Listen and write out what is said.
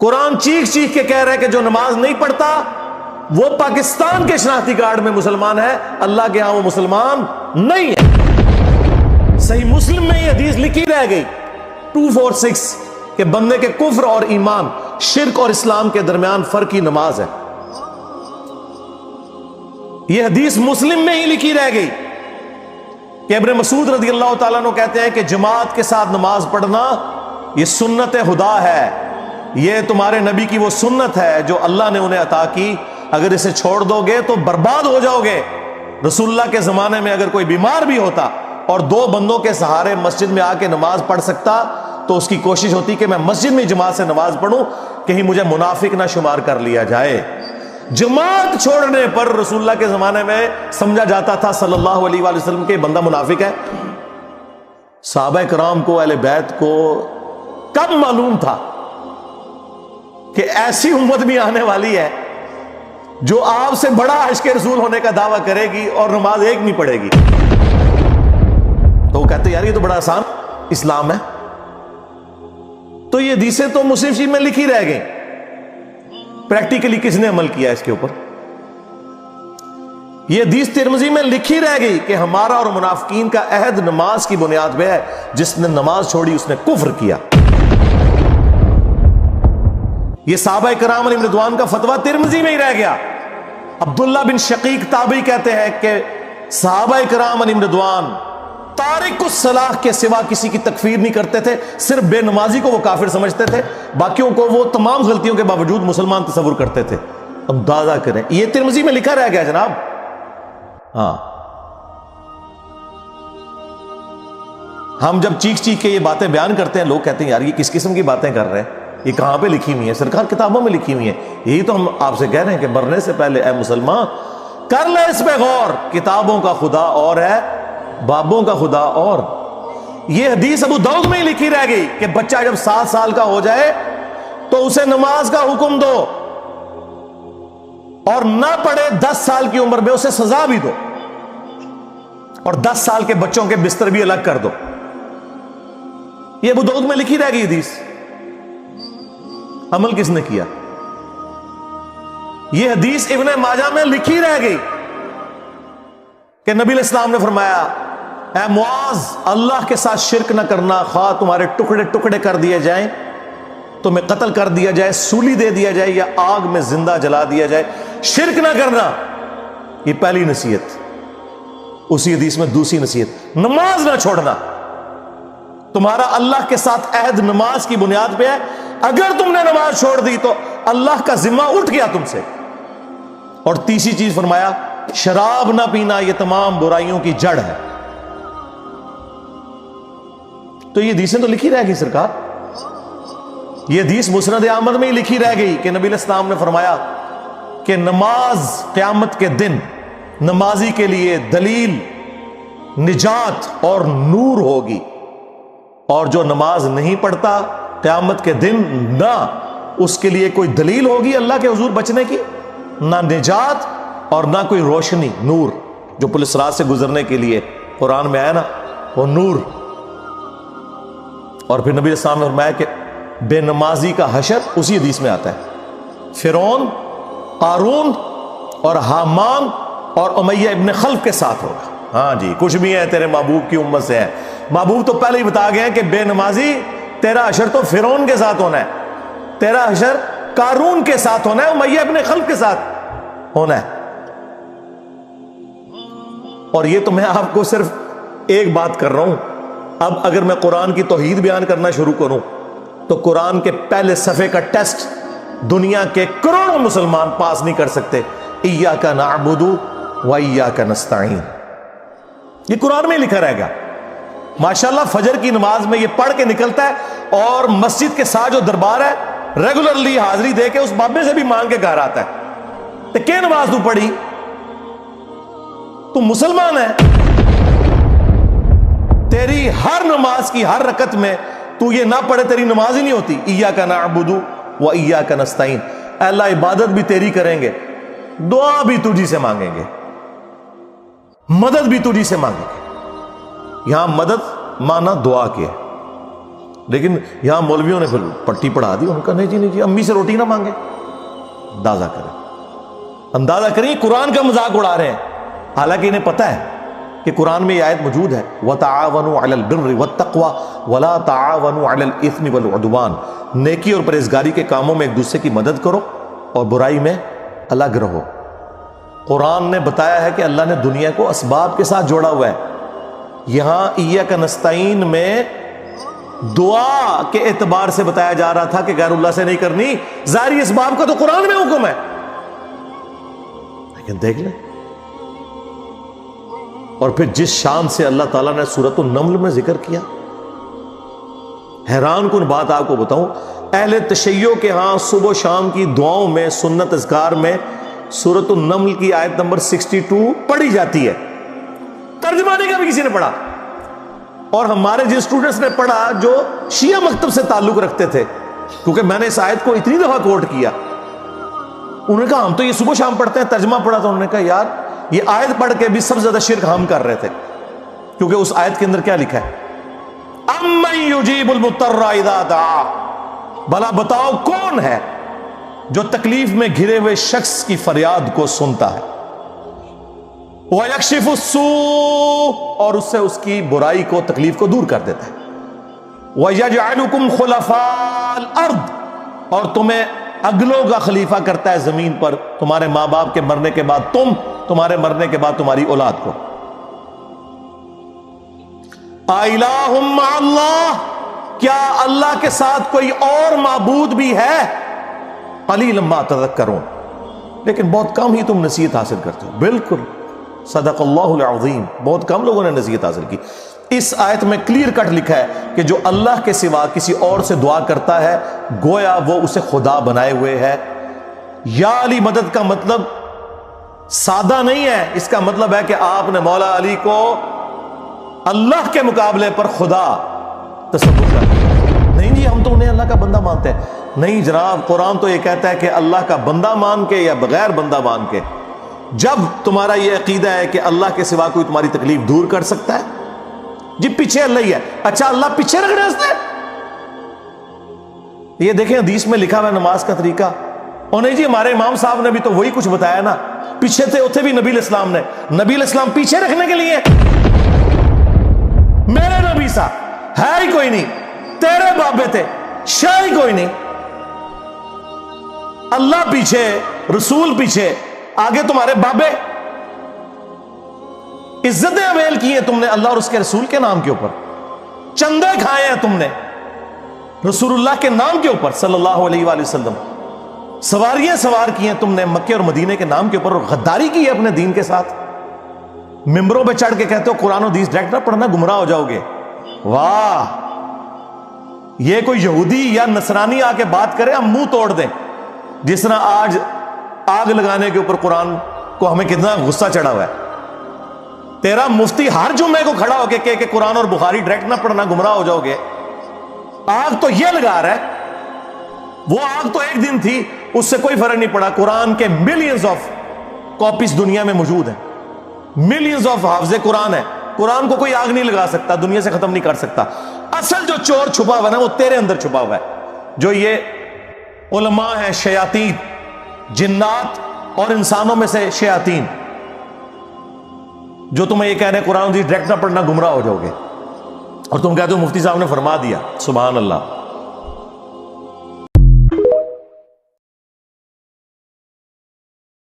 قرآن چیخ چیخ کے کہہ رہا ہے کہ جو نماز نہیں پڑھتا وہ پاکستان کے شناختی کارڈ میں مسلمان ہے، اللہ کے ہاں وہ مسلمان نہیں ہے۔ صحیح مسلم میں یہ حدیث لکھی رہ گئی 246 کہ بندے کے کفر اور ایمان، شرک اور اسلام کے درمیان فرق ہی نماز ہے۔ یہ حدیث مسلم میں ہی لکھی رہ گئی کہ ابن مسعود رضی اللہ تعالیٰ عنہ کہتے ہیں کہ جماعت کے ساتھ نماز پڑھنا یہ سنت خدا ہے، یہ تمہارے نبی کی وہ سنت ہے جو اللہ نے انہیں عطا کی، اگر اسے چھوڑ دو گے تو برباد ہو جاؤ گے۔ رسول اللہ کے زمانے میں اگر کوئی بیمار بھی ہوتا اور 2 بندوں کے سہارے مسجد میں آ کے نماز پڑھ سکتا تو اس کی کوشش ہوتی کہ میں مسجد میں جماعت سے نماز پڑھوں، کہیں مجھے منافق نہ شمار کر لیا جائے۔ جماعت چھوڑنے پر رسول اللہ کے زمانے میں سمجھا جاتا تھا صلی اللہ علیہ وآلہ وسلم کہ بندہ منافق ہے۔ صحابہ کرام کو، اہل بیت کو کب معلوم تھا کہ ایسی امت بھی آنے والی ہے جو آپ سے بڑا عشق رسول ہونے کا دعویٰ کرے گی اور نماز ایک نہیں پڑھے گی؟ تو وہ کہتے یار یہ تو بڑا آسان اسلام ہے۔ تو یہ حدیثیں تو مسلم شریف میں لکھی رہ گئی، پریکٹیکلی کس نے عمل کیا اس کے اوپر؟ یہ حدیث ترمذی میں لکھی رہ گئی کہ ہمارا اور منافقین کا عہد نماز کی بنیاد پہ ہے، جس نے نماز چھوڑی اس نے کفر کیا۔ یہ صحابہ کرام علیہم رضوان کا فتویٰ ترمذی میں ہی رہ گیا۔ عبداللہ بن شقیق تابعی کہتے ہیں کہ صحابہ کرام علیہم رضوان تارک الصلاح کے سوا کسی کی تکفیر نہیں کرتے تھے، صرف بے نمازی کو وہ کافر سمجھتے تھے، باقیوں کو وہ تمام غلطیوں کے باوجود مسلمان تصور کرتے تھے۔ اب اندازہ کریں، یہ ترمذی میں لکھا رہ گیا جناب۔ ہاں، ہم جب چیخ چیخ کے یہ باتیں بیان کرتے ہیں، لوگ کہتے ہیں یار یہ کس قسم کی باتیں کر رہے ہیں، یہ کہاں پہ لکھی ہوئی ہے؟ سرکار کتابوں میں لکھی ہوئی ہے۔ یہی تو ہم آپ سے کہہ رہے ہیں کہ مرنے سے پہلے اے مسلمان کر لے اس پہ غور، کتابوں کا خدا اور ہے، بابوں کا خدا اور۔ یہ حدیث ابو داؤد میں ہی لکھی رہ گئی کہ بچہ جب 7 سال کا ہو جائے تو اسے نماز کا حکم دو، اور نہ پڑھے 10 سال کی عمر میں اسے سزا بھی دو، اور 10 سال کے بچوں کے بستر بھی الگ کر دو۔ یہ ابو داؤد میں لکھی رہ گئی حدیث۔ عمل کس نے کیا؟ یہ حدیث ابن ماجہ میں لکھی رہ گئی کہ نبی علیہ السلام نے فرمایا اے معاذ، اللہ کے ساتھ شرک نہ کرنا، خواہ تمہارے ٹکڑے ٹکڑے کر دیے جائیں، تمہیں قتل کر دیا جائے، سولی دے دیا جائے، یا آگ میں زندہ جلا دیا جائے، شرک نہ کرنا۔ یہ پہلی نصیحت۔ اسی حدیث میں دوسری نصیحت، نماز نہ چھوڑنا۔ تمہارا اللہ کے ساتھ عہد نماز کی بنیاد پہ ہے، اگر تم نے نماز چھوڑ دی تو اللہ کا ذمہ اٹھ گیا تم سے۔ اور تیسری چیز فرمایا شراب نہ پینا، یہ تمام برائیوں کی جڑ ہے۔ تو یہ حدیثیں تو لکھی رہ گئی سرکار۔ یہ حدیث مسند احمد میں ہی لکھی رہ گئی کہ نبی علیہ السلام نے فرمایا کہ نماز قیامت کے دن نمازی کے لیے دلیل، نجات اور نور ہوگی، اور جو نماز نہیں پڑھتا قیامت کے دن نہ اس کے لیے کوئی دلیل ہوگی اللہ کے حضور بچنے کی، نہ نجات اور نہ کوئی روشنی، نور جو پولیس رات سے گزرنے کے لیے قرآن میں آیا نا، وہ نور۔ اور پھر نبی علیہ السلام نے فرمایا کہ بے نمازی کا حشر اسی حدیث میں آتا ہے، فرعون، قارون اور حامان اور امیہ ابن خلف کے ساتھ ہوگا۔ ہاں جی، کچھ بھی ہے تیرے محبوب کی امت سے ہے۔ محبوب تو پہلے ہی بتا گئے ہیں کہ بے نمازی تیرا حشر تو فرعون کے ساتھ ہونا ہے، تیرا حشر قارون کے ساتھ ہونا ہے، امیہ ابن خلف کے ساتھ ہونا ہے۔ اور یہ تو میں آپ کو صرف ایک بات کر رہا ہوں۔ اب اگر میں قرآن کی توحید بیان کرنا شروع کروں تو قرآن کے پہلے صفحے کا ٹیسٹ دنیا کے کروڑوں مسلمان پاس نہیں کر سکتے۔ ایاک نعبد و ایاک نستعین، یہ قرآن میں لکھا رہے گا۔ ماشاءاللہ فجر کی نماز میں یہ پڑھ کے نکلتا ہے، اور مسجد کے ساتھ جو دربار ہے ریگولرلی حاضری دے کے اس بابے سے بھی مانگ کے گھر آتا ہے۔ تو کیا نماز تو پڑھی؟ تو مسلمان ہے، تیری ہر نماز کی ہر رکعت میں تو یہ نہ پڑھے تیری نماز ہی نہیں ہوتی۔ ایاک نعبد و ایاک نستعین، اے اللہ عبادت بھی تیری کریں گے، دعا بھی تجھی سے مانگیں گے، مدد بھی تجھی سے مانگیں گے۔ یہاں مدد مانا دعا کے، لیکن یہاں مولویوں نے پھر پٹی پڑھا دی، ان کا نہیں جی امی سے روٹی نہ مانگے. اندازہ کریں قرآن کا مذاق اڑا رہے ہیں، حالانکہ انہیں پتہ ہے کہ قرآن میں یہ آیت موجود ہے وَتَعَاوَنُوا عَلَى الْبِرِّ وَالتَّقْوَى وَلَا تَعَاوَنُوا عَلَى الْإِثْمِ وَالْعُدْوَانِ. نیکی اور پرہیزگاری کے کاموں میں ایک دوسرے کی مدد کرو اور برائی میں الگ رہو. قرآن نے بتایا ہے کہ اللہ نے دنیا کو اسباب کے ساتھ جوڑا ہوا ہے. یہاں ایاک نستعین میں دعا کے اعتبار سے بتایا جا رہا تھا کہ غیر اللہ سے نہیں کرنی، ظاہری اسباب کا تو قرآن میں حکم ہے. لیکن دیکھ لیں، اور پھر جس شان سے اللہ تعالیٰ نے سورۃ النمل میں ذکر کیا، حیران کن بات آپ کو بتاؤں، اہل تشیع کے ہاں صبح و شام کی دعاؤں میں، سنت اذکار میں سورۃ النمل کی آیت نمبر 62 پڑھی جاتی ہے. ترجمہ نہیں کبھی کسی نے پڑھا. اور ہمارے جن اسٹوڈنٹس نے پڑھا جو شیعہ مکتب سے تعلق رکھتے تھے، کیونکہ میں نے اس آیت کو اتنی دفعہ کوٹ کیا، انہوں نے کہا ہم تو یہ صبح شام پڑھتے ہیں، ترجمہ پڑھا تو انہوں نے کہا یار یہ آیت پڑھ کے بھی سب سے زیادہ شرک ہم کر رہے تھے. کیونکہ اس آیت کے اندر کیا لکھا ہے؟ اَمَّن يُجِيبُ الْمُضْطَرَّ اِذَا دَعَا، بھلا بتاؤ کون ہے جو تکلیف میں گھرے ہوئے شخص کی فریاد کو سنتا ہے، وَيَكْشِفُ السُّوءَ، اور اس سے اس کی برائی کو، تکلیف کو دور کر دیتا ہے، وَيَجْعَلُكُمْ خُلَفَاءَ الْأَرْضِ، اور تمہیں اگلوں کا خلیفہ کرتا ہے زمین پر، تمہارے ماں باپ کے مرنے کے بعد تم، تمہارے مرنے کے بعد تمہاری اولاد کو. اَإِلَٰهٌ مَّعَ اللَّهِ، کیا اللہ کے ساتھ کوئی اور معبود بھی ہے؟ قَلِيلًا مَّا تَذَكَّرُونَ، لیکن بہت کم ہی تم نصیحت حاصل کرتے ہو. بالکل صدق اللہ العظیم، بہت کم لوگوں نے نصیحت حاصل کی. اس آیت میں کلیئر کٹ لکھا ہے کہ جو اللہ کے سوا کسی اور سے دعا کرتا ہے گویا وہ اسے خدا بنائے ہوئے ہے. یا علی مدد کا مطلب سادہ نہیں ہے، اس کا مطلب ہے کہ آپ نے مولا علی کو اللہ کے مقابلے پر خدا تصور کر دیا. نہیں جی ہم تو انہیں اللہ کا بندہ مانتے ہیں. نہیں جناب، قرآن تو یہ کہتا ہے کہ اللہ کا بندہ مان کے یا بغیر بندہ مان کے. جب تمہارا یہ عقیدہ ہے کہ اللہ کے سوا کوئی تمہاری تکلیف دور کر سکتا ہے، جی پیچھے اللہ ہی ہے. اچھا اللہ پیچھے رکھنا ہے اس نے؟ یہ دیکھیں حدیث میں لکھا ہوا ہے نماز کا طریقہ. اور نہیں جی ہمارے امام صاحب نے بھی تو وہی کچھ بتایا نا، پیچھے تھے اتنے بھی نبی علیہ السلام نے. نبی علیہ السلام پیچھے رکھنے کے لیے؟ میرے نبی صاحب ہے ہی کوئی نہیں، تیرے بابے تھے شاہ ہی کوئی نہیں. اللہ پیچھے، رسول پیچھے، آگے تمہارے بابے. عزتیں اویل کی ہیں تم نے اللہ اور اس کے رسول کے نام کے اوپر، چندے کھائے ہیں تم نے رسول اللہ کے نام کے اوپر صلی اللہ علیہ وآلہ وسلم، سواریاں سوار کی ہیں تم نے مکے اور مدینے کے نام کے اوپر، اور غداری کی ہے اپنے دین کے ساتھ. ممبروں پہ چڑھ کے کہتے ہو قرآن و حدیث ڈائریکٹ نہ پڑھنا، گمراہ ہو جاؤ گے. واہ، یہ کوئی یہودی یا نصرانی آ کے بات کرے ہم منہ توڑ دیں. جس طرح آج آگ لگانے کے اوپر قرآن کو ہمیں کتنا غصہ چڑھا ہوا ہے. تیرا مفتی ہر جمعے کو کھڑا ہو کے کہ قرآن اور بخاری ڈائریکٹ نہ پڑھنا، گمراہ ہو جاؤ گے. آگ تو یہ لگا رہا ہے، وہ آگ تو ایک دن تھی، اس سے کوئی فرق نہیں پڑا. قرآن کے ملینز آف کاپیز دنیا میں موجود ہیں، ملینز آف حافظ قرآن ہے. قرآن کو کوئی آگ نہیں لگا سکتا، دنیا سے ختم نہیں کر سکتا. اصل جو چور چھپا ہوا ہے نا وہ تیرے اندر چھپا ہوا ہے. جو یہ علماء ہیں، شیاطین، جنات اور انسانوں میں سے شیاطین، جو تمہیں یہ کہہ رہے ہیں قرآن حدیث ڈائریکٹ نہ پڑھنا، گمراہ ہو جاؤ گے. اور تم کہتے ہو مفتی صاحب نے فرما دیا. سبحان اللہ.